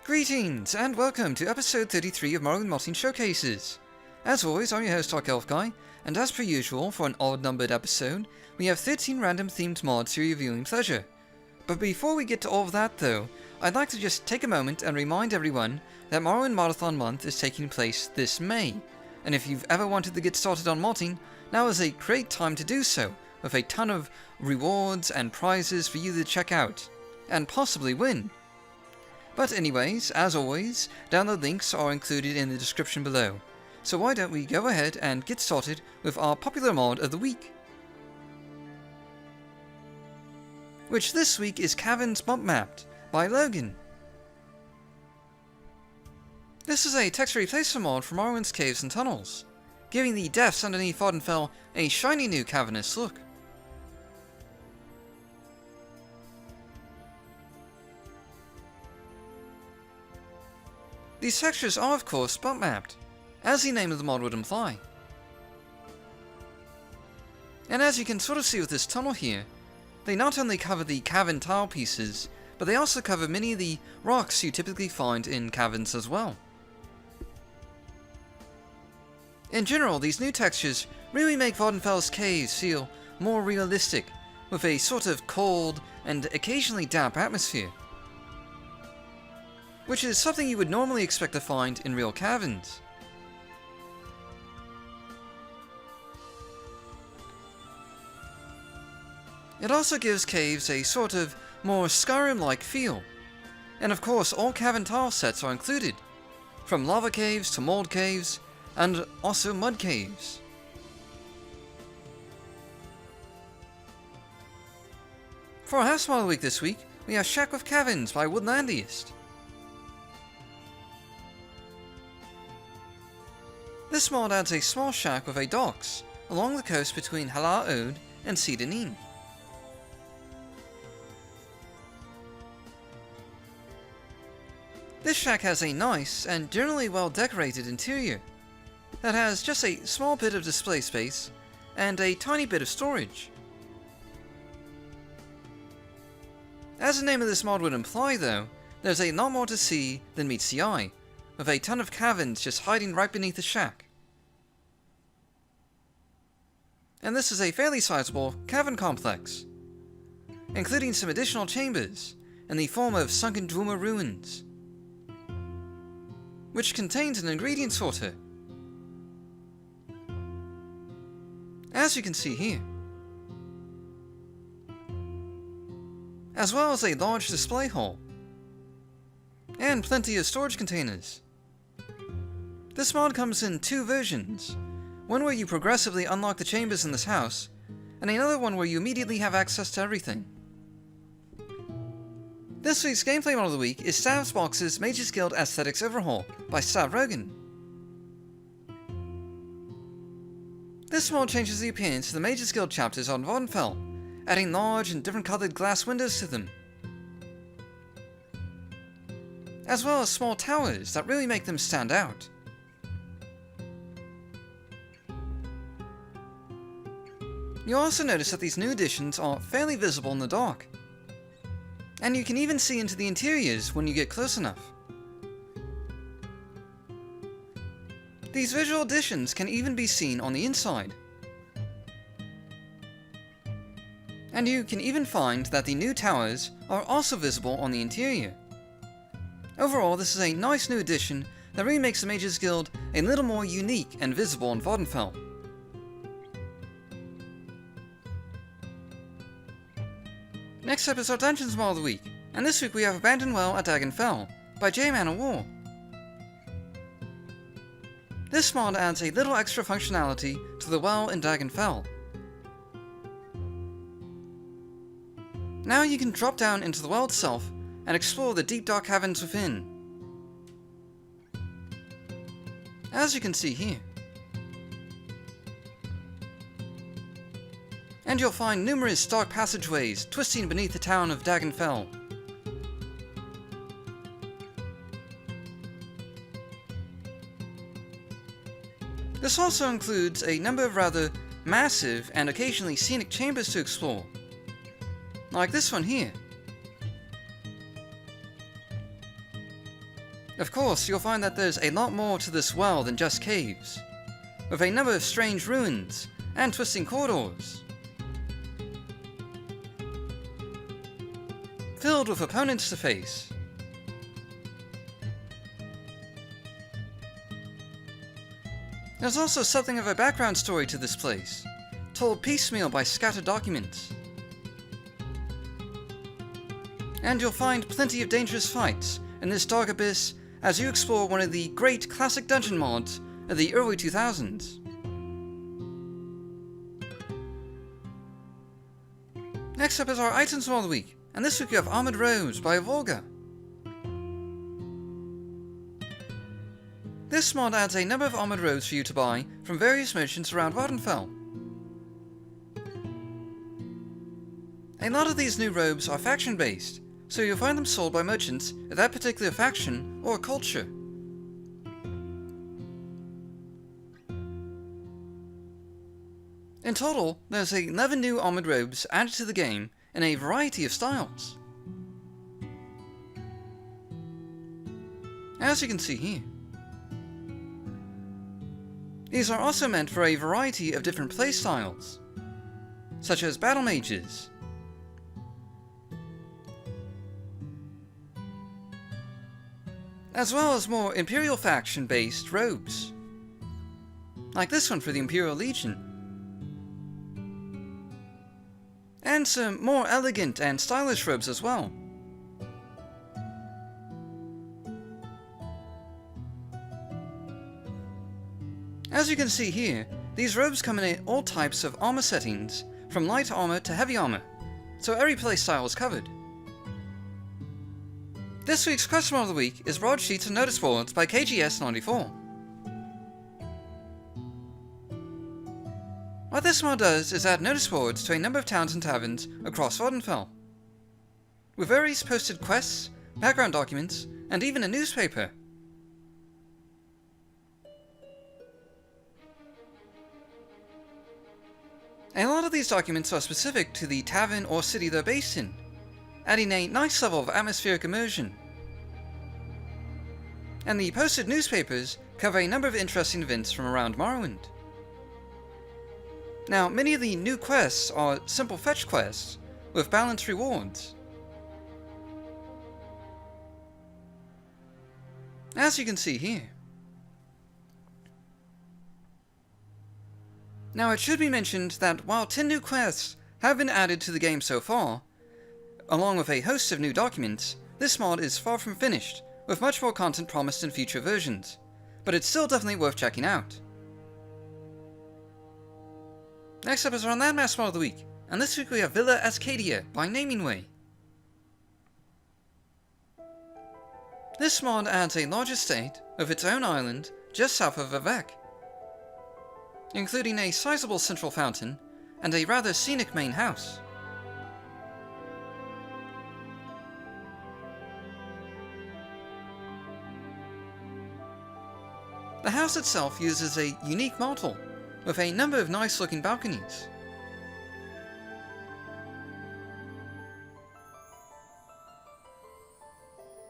Greetings, and welcome to episode 33 of Morrowind Modding Showcases. As always, I'm your host Dark Elf Guy, and as per usual, for an odd-numbered episode, we have 13 random themed mods for your viewing pleasure. But before we get to all of that though, I'd like to just take a moment and remind everyone that Morrowind Modathon Month is taking place this May, and if you've ever wanted to get started on modding, now is a great time to do so, with a ton of rewards and prizes for you to check out, and possibly win. But anyways, as always, download links are included in the description below, so why don't we go ahead and get started with our popular mod of the week. Which this week is Caverns Bump Mapped by Logan. This is a texture replacer mod for Morrowind's caves and tunnels, giving the depths underneath Vvardenfell a shiny new cavernous look. These textures are of course bump mapped, as the name of the mod would imply. And as you can sort of see with this tunnel here, they not only cover the cavern tile pieces, but they also cover many of the rocks you typically find in caverns as well. In general, these new textures really make Vvardenfell's caves feel more realistic, with a sort of cold and occasionally damp atmosphere, which is something you would normally expect to find in real caverns. It also gives caves a sort of more Skyrim-like feel, and of course all cavern tile sets are included, from lava caves to mold caves, and also mud caves. For our house mod of the week this week, we have Shack with Caverns by Woodlandiest. This mod adds a small shack with a docks along the coast between Halar Ode and Sedanin. This shack has a nice and generally well decorated interior that has just a small bit of display space and a tiny bit of storage. As the name of this mod would imply though, there's a lot more to see than meets the eye, with a ton of caverns just hiding right beneath the shack. And this is a fairly sizable cavern complex, including some additional chambers in the form of sunken Dwemer ruins, which contains an ingredient sorter, as you can see here, as well as a large display hall, and plenty of storage containers. This mod comes in two versions, one where you progressively unlock the chambers in this house, and another one where you immediately have access to everything. This week's gameplay mod of the week is Stavsbox's Mage's Guild Aesthetics Overhaul by Stav Rogan. This mod changes the appearance of the Mage's Guild chapters on Vvardenfell, adding large and different coloured glass windows to them, as well as small towers that really make them stand out. You'll also notice that these new additions are fairly visible in the dark, and you can even see into the interiors when you get close enough. These visual additions can even be seen on the inside, and you can even find that the new towers are also visible on the interior. Overall, this is a nice new addition that really makes the Mage's Guild a little more unique and visible in Vvardenfell. Next up is our Dungeons mod of the week, and this week we have Abandoned Well at Dagonfell by J-Man of War. This mod adds a little extra functionality to the well in Dagonfell. Now you can drop down into the well itself and explore the deep dark caverns within, as you can see here. And you'll find numerous dark passageways twisting beneath the town of Dagonfell. This also includes a number of rather massive and occasionally scenic chambers to explore, like this one here. Of course, you'll find that there's a lot more to this well than just caves, with a number of strange ruins and twisting corridors, filled with opponents to face. There's also something of a background story to this place, told piecemeal by scattered documents. And you'll find plenty of dangerous fights in this dark abyss as you explore one of the great classic dungeon mods of the early 2000s. Next up is our items for the week, and this week we have Armored Robes by Volga. This mod adds a number of armored robes for you to buy from various merchants around Vardenfell. A lot of these new robes are faction based, so you'll find them sold by merchants of that particular faction or culture. In total, there's 11 new armored robes added to the game in a variety of styles. As you can see here. These are also meant for a variety of different playstyles, such as battle mages, as well as more Imperial faction-based robes, like this one for the Imperial Legion, and some more elegant and stylish robes as well. As you can see here, these robes come in all types of armor settings, from light armor to heavy armor, so every playstyle is covered. This week's question of the week is Broadsheets and Notice Boards by KGS94. What this mod does is add notice boards to a number of towns and taverns across Vardenfell, with various posted quests, background documents, and even a newspaper. A lot of these documents are specific to the tavern or city they're based in, adding a nice level of atmospheric immersion. And the posted newspapers cover a number of interesting events from around Morrowind. Now, many of the new quests are simple fetch quests with balanced rewards. As you can see here. Now, it should be mentioned that while 10 new quests have been added to the game so far, along with a host of new documents, this mod is far from finished, with much more content promised in future versions, but it's still definitely worth checking out. Next up is our Landmass Mod of the week, and this week we have Villa Ascadia by Naming Way. This mod adds a large estate of its own island just south of Vivek, including a sizable central fountain and a rather scenic main house. The house itself uses a unique model, with a number of nice looking balconies.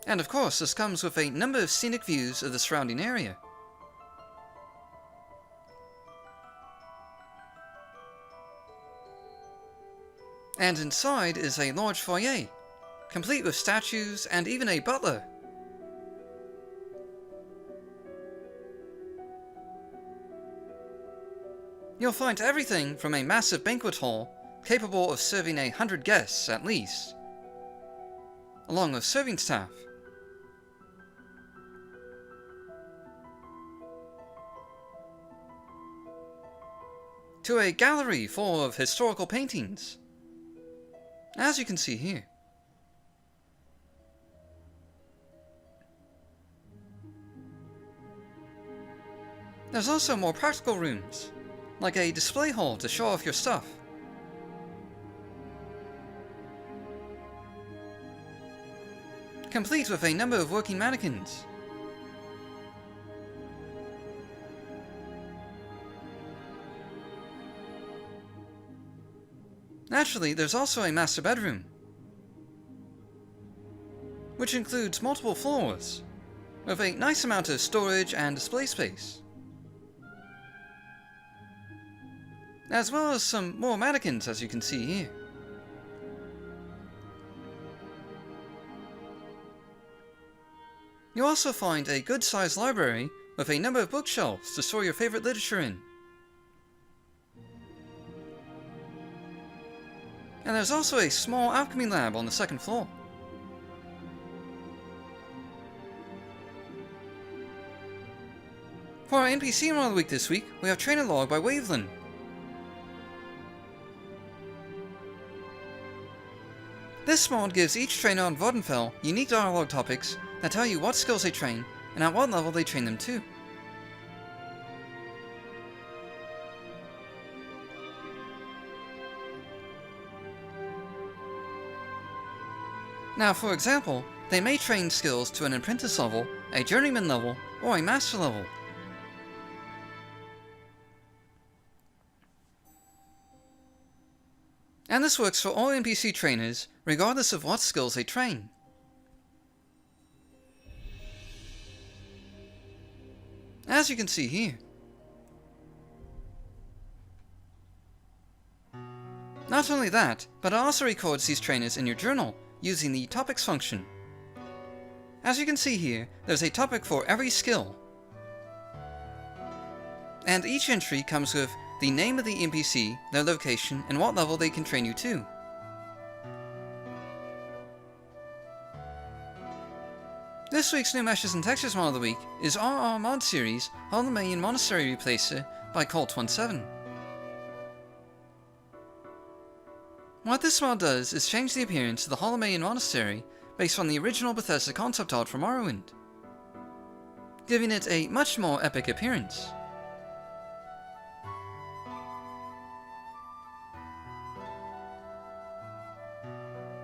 And of course, this comes with a number of scenic views of the surrounding area. And inside is a large foyer, complete with statues and even a butler. You'll find everything from a massive banquet hall capable of serving 100 guests at least, along with serving staff, to a gallery full of historical paintings, as you can see here. There's also more practical rooms, like a display hall to show off your stuff. Complete with a number of working mannequins. Naturally, there's also a master bedroom, which includes multiple floors, with a nice amount of storage and display space, as well as some more mannequins, as you can see here. You'll also find a good-sized library with a number of bookshelves to store your favorite literature in. And there's also a small alchemy lab on the second floor. For our NPC Mod of the Week this week, we have Trainer Log by Waveland. This mod gives each trainer on Voddenfell unique dialogue topics that tell you what skills they train and at what level they train them to. Now, for example, they may train skills to an apprentice level, a journeyman level, or a master level. And this works for all NPC trainers, regardless of what skills they train. As you can see here. Not only that, but it also records these trainers in your journal, using the topics function. As you can see here, there's a topic for every skill. And each entry comes with the name of the NPC, their location, and what level they can train you to. This week's new Meshes and Textures Mod of the Week is RR Mod Series Holomanian Monastery Replacer by Colt17. What this mod does is change the appearance of the Holomanian Monastery based on the original Bethesda concept art from Morrowind, giving it a much more epic appearance.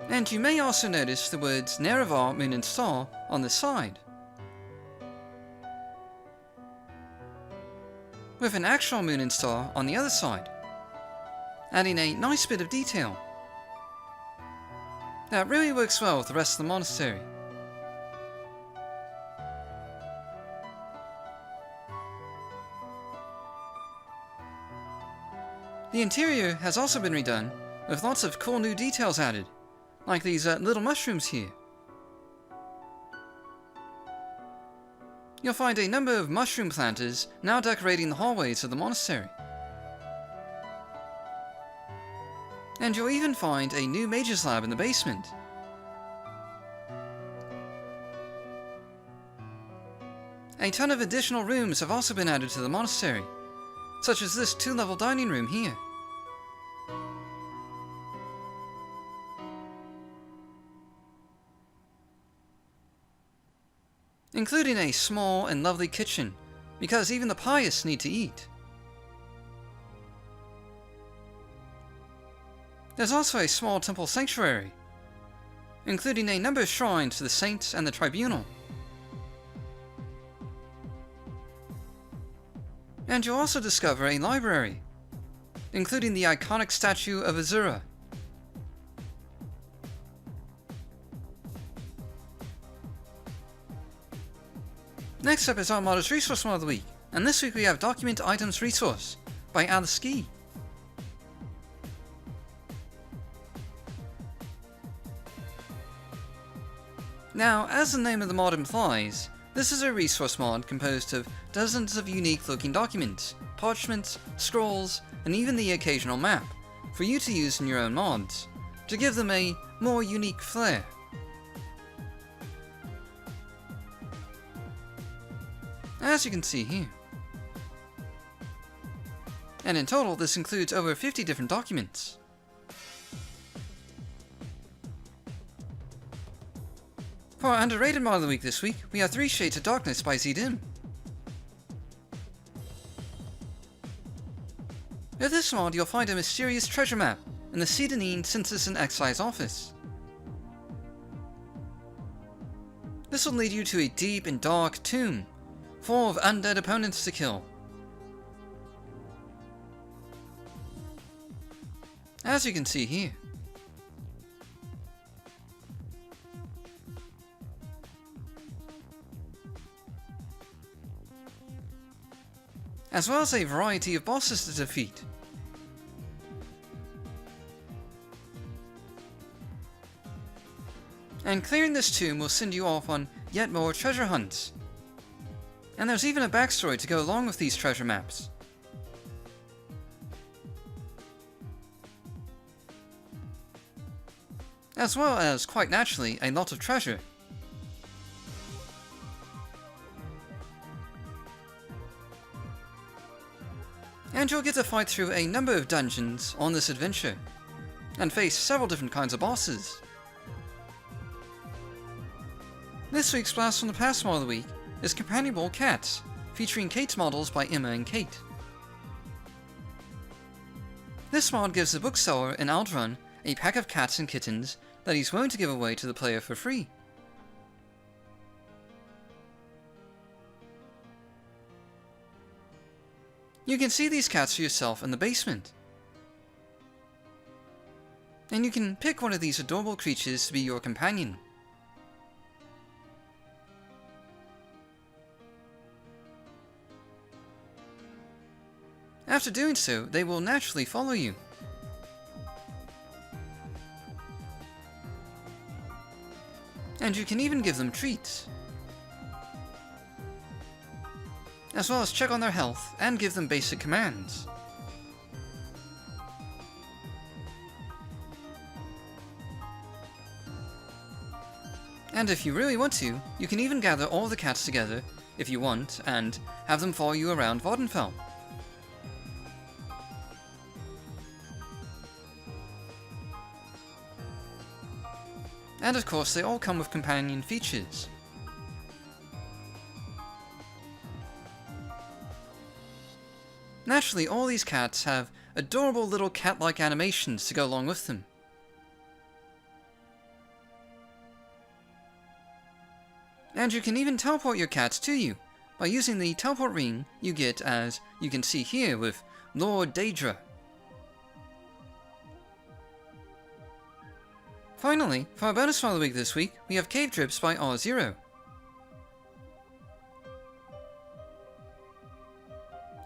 And you may also notice the words Nerevar, Moon and Star on the side, with an actual moon and star on the other side, adding a nice bit of detail that really works well with the rest of the monastery. The interior has also been redone, with lots of cool new details added, like these little mushrooms here. You'll find a number of mushroom planters now decorating the hallways of the monastery. And you'll even find a new mage's lab in the basement. A ton of additional rooms have also been added to the monastery, such as this 2-level dining room here. Including a small and lovely kitchen, because even the pious need to eat. There's also a small temple sanctuary, including a number of shrines to the saints and the tribunal. And you'll also discover a library, including the iconic statue of Azura. Next up is our Modder's Resource Mod of the Week, and this week we have Document Items Resource by Alice. Now, as the name of the mod implies, this is a resource mod composed of dozens of unique looking documents, parchments, scrolls, and even the occasional map, for you to use in your own mods, to give them a more unique flair. As you can see here. And in total, this includes over 50 different documents. For our underrated mod of the week this week, we have 3 Shades of Darkness by ZDim. With this mod, you'll find a mysterious treasure map in the Cedanine Census and Excise office. This will lead you to a deep and dark tomb, full of undead opponents to kill. As you can see here. as well as a variety of bosses to defeat. And clearing this tomb will send you off on yet more treasure hunts. And there's even a backstory to go along with these treasure maps. As well as, quite naturally, a lot of treasure. And you'll get to fight through a number of dungeons on this adventure, and face several different kinds of bosses. This week's Blast from the Past mod of the week is Companionable Cats, featuring Kate's models by Emma and Kate. This mod gives the bookseller in Outrun a pack of cats and kittens that he's willing to give away to the player for free. You can see these cats for yourself in the basement. And you can pick one of these adorable creatures to be your companion. After doing so, they will naturally follow you. And you can even give them treats, as well as check on their health and give them basic commands. And if you really want to, you can even gather all the cats together, if you want, and have them follow you around Vaudenfell. And of course, they all come with companion features. Naturally, all these cats have adorable little cat-like animations to go along with them. And you can even teleport your cats to you by using the teleport ring you get, as you can see here with Lord Daedra. Finally, for our bonus mod of the week this week, we have Cave Drips by R0.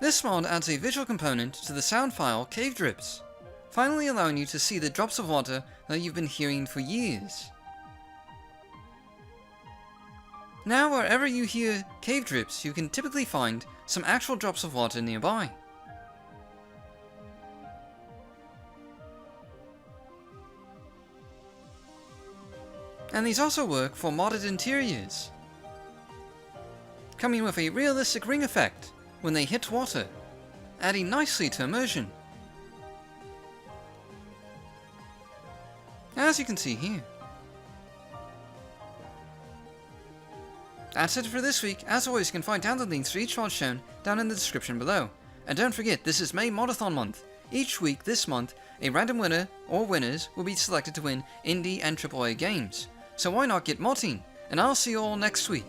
This mod adds a visual component to the sound file Cave Drips, finally allowing you to see the drops of water that you've been hearing for years. Now, wherever you hear cave drips, you can typically find some actual drops of water nearby. And these also work for modded interiors, coming with a realistic ring effect when they hit water, adding nicely to immersion, as you can see here. That's it for this week. As always, you can find download links for each mod shown down in the description below. And don't forget, this is May Modathon month. Each week this month, a random winner or winners will be selected to win indie and AAA games. So why not get modding? And I'll see you all next week.